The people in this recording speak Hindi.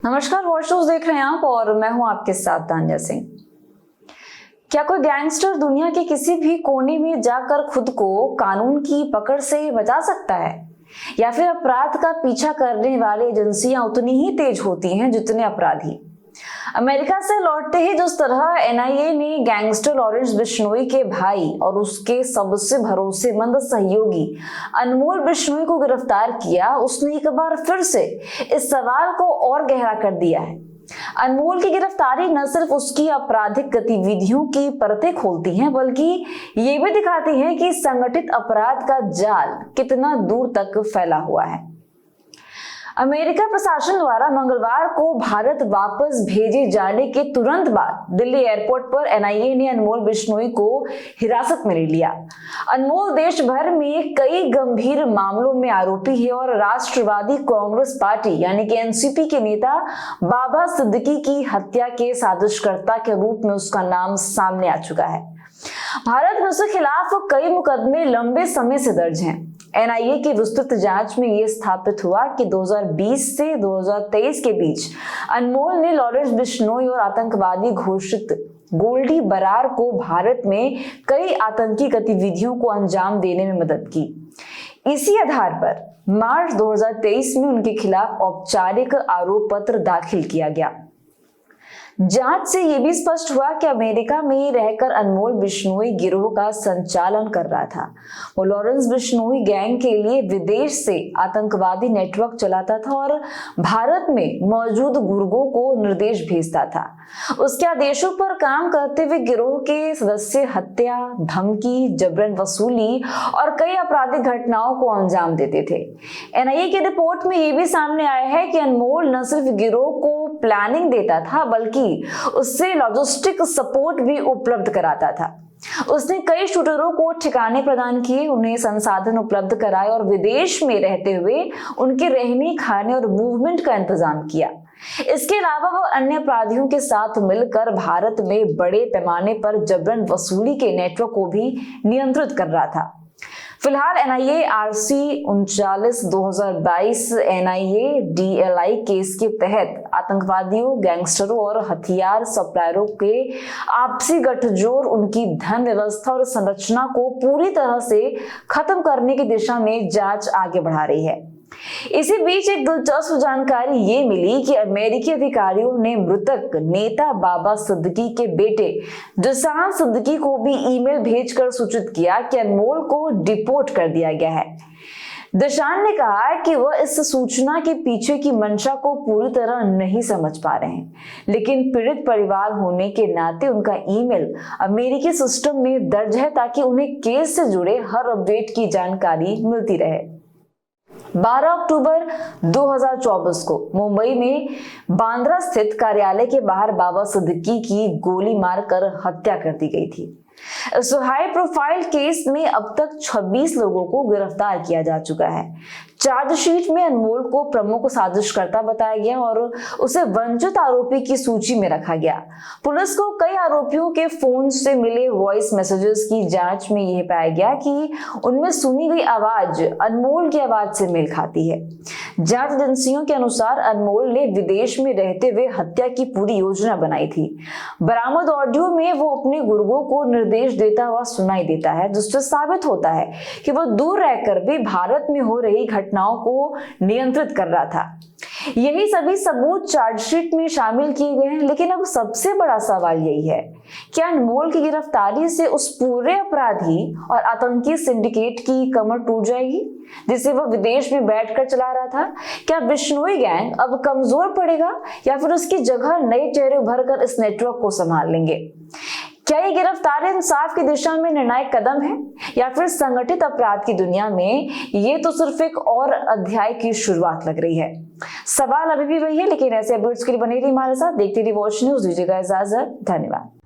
नमस्कार, वॉच न्यूज देख रहे हैं आप और मैं हूं आपके साथ तान्या सिंह। क्या कोई गैंगस्टर दुनिया के किसी भी कोने में जाकर खुद को कानून की पकड़ से बचा सकता है, या फिर अपराध का पीछा करने वाली एजेंसियां उतनी ही तेज होती हैं जितने अपराधी? अमेरिका से लौटते ही जिस तरह एनआईए ने गैंगस्टर लॉरेंस बिश्नोई के भाई और उसके सबसे भरोसेमंद सहयोगी अनमोल बिश्नोई को गिरफ्तार किया, उसने एक बार फिर से इस सवाल को और गहरा कर दिया है। अनमोल की गिरफ्तारी न सिर्फ उसकी आपराधिक गतिविधियों की परतें खोलती हैं, बल्कि ये भी दिखाती है कि संगठित अपराध का जाल कितना दूर तक फैला हुआ है। अमेरिका प्रशासन द्वारा मंगलवार को भारत वापस भेजे जाने के तुरंत बाद दिल्ली एयरपोर्ट पर एनआईए ने अनमोल बिश्नोई को हिरासत में ले लिया। अनमोल देश भर में कई गंभीर मामलों में आरोपी है और राष्ट्रवादी कांग्रेस पार्टी यानी कि एनसीपी के नेता बाबा सिद्दीकी की हत्या के साजिशकर्ता के रूप में उसका नाम सामने आ चुका है। भारत में उसके खिलाफ कई मुकदमे लंबे समय से दर्ज हैं। एनआईए की विस्तृत जांच में यह स्थापित हुआ कि 2020 से 2023 के बीच अनमोल ने लॉरेंस बिश्नोई और आतंकवादी घोषित गोल्डी बरार को भारत में कई आतंकी गतिविधियों को अंजाम देने में मदद की। इसी आधार पर मार्च 2023 में उनके खिलाफ औपचारिक आरोप पत्र दाखिल किया गया। जांच से यह भी स्पष्ट हुआ कि अमेरिका में रहकर अनमोल बिश्नोई गिरोह का संचालन कर रहा था। वो लॉरेंस बिश्नोई गैंग के लिए विदेश से आतंकवादी नेटवर्क चलाता था और भारत में मौजूद गुर्गों को निर्देश भेजता था। उसके आदेशों पर काम करते हुए गिरोह के सदस्य हत्या, धमकी, जबरन वसूली और कई आपराधिक घटनाओं को अंजाम देते थे। एनआईए की रिपोर्ट में यह भी सामने आया है कि अनमोल न सिर्फ गिरोह को प्लानिंग देता था, बल्कि उससे लॉजिस्टिक सपोर्ट भी उपलब्ध कराता था। उसने कई शूटरों को ठिकाने प्रदान किए, उन्हें संसाधन उपलब्ध कराए और विदेश में रहते हुए उनके रहने, खाने और मूवमेंट का इंतजाम किया। इसके अलावा वह अन्य अपराधियों के साथ मिलकर भारत में बड़े पैमाने पर जबरन वसूली के नेटवर्क को भी नियंत्रित कर रहा था। फिलहाल NIA RC 39/2022 NIA DLI case के तहत आतंकवादियों, गैंगस्टरों और हथियार सप्लायरों के आपसी गठजोड़, उनकी धन व्यवस्था और संरचना को पूरी तरह से खत्म करने की दिशा में जांच आगे बढ़ा रही है। इसी बीच एक दिलचस्प जानकारी ये मिली कि अमेरिकी अधिकारियों ने मृतक नेता बाबा सिद्दीकी के बेटे जसान सिद्दीकी को भी ईमेल भेजकर सूचित किया कि अनमोल को डिपोर्ट कर दिया गया है। जसान ने कहा कि वह इस सूचना के पीछे की मंशा को पूरी तरह नहीं समझ पा रहे हैं, लेकिन पीड़ित परिवार होने के नाते उनका ईमेल अमेरिकी सिस्टम में दर्ज है ताकि उन्हें केस से जुड़े हर अपडेट की जानकारी मिलती रहे। 12 अक्टूबर 2024 को मुंबई में बांद्रा स्थित कार्यालय के बाहर बाबा सिद्दीकी की गोली मारकर हत्या कर दी गई थी। इस हाई प्रोफाइल केस में अब तक 26 लोगों को गिरफ्तार किया जा चुका है। चार्जशीट में अनमोल को प्रमुख साजिशकर्ता बताया गया और उसे वंचित आरोपी की सूची में रखा गया। पुलिस को कई आरोपियों के फोन से मिले वॉइस मैसेजेस की जांच में यह पाया गया कि उनमें सुनी गई आवाज अनमोल की आवाज से मेल खाती है। जांच एजेंसियों के अनुसार अनमोल ने विदेश में रहते हुए हत्या की पूरी योजना बनाई थी। बरामद ऑडियो में वो अपने गुर्गों को निर्देश देता हुआ सुनाई देता है, जिससे साबित होता है कि वह दूर रहकर भी भारत में हो रही घटनाओं को नियंत्रित कर रहा था। यही सभी सबूत चार्जशीट में शामिल किए गए हैं, लेकिन अब सबसे बड़ा सवाल यही है, क्या अनमोल की गिरफ्तारी से उस पूरे अपराधी और आतंकी सिंडिकेट की कमर टूट जाएगी जिसे वह विदेश में बैठकर चला रहा था? क्या बिश्नोई गैंग अब कमजोर पड़ेगा या फिर उसकी जगह नए चेहरे उभर कर इस नेटवर्क को संभाल लेंगे? क्या ये गिरफ्तारी इंसाफ की दिशा में निर्णायक कदम है या फिर संगठित अपराध की दुनिया में ये तो सिर्फ एक और अध्याय की शुरुआत लग रही है? सवाल अभी भी वही है, लेकिन ऐसे अपडेट्स के लिए बने रहिए हमारे साथ, देखते रहिए वॉच न्यूज। दीजिएगा इजाजत, धन्यवाद।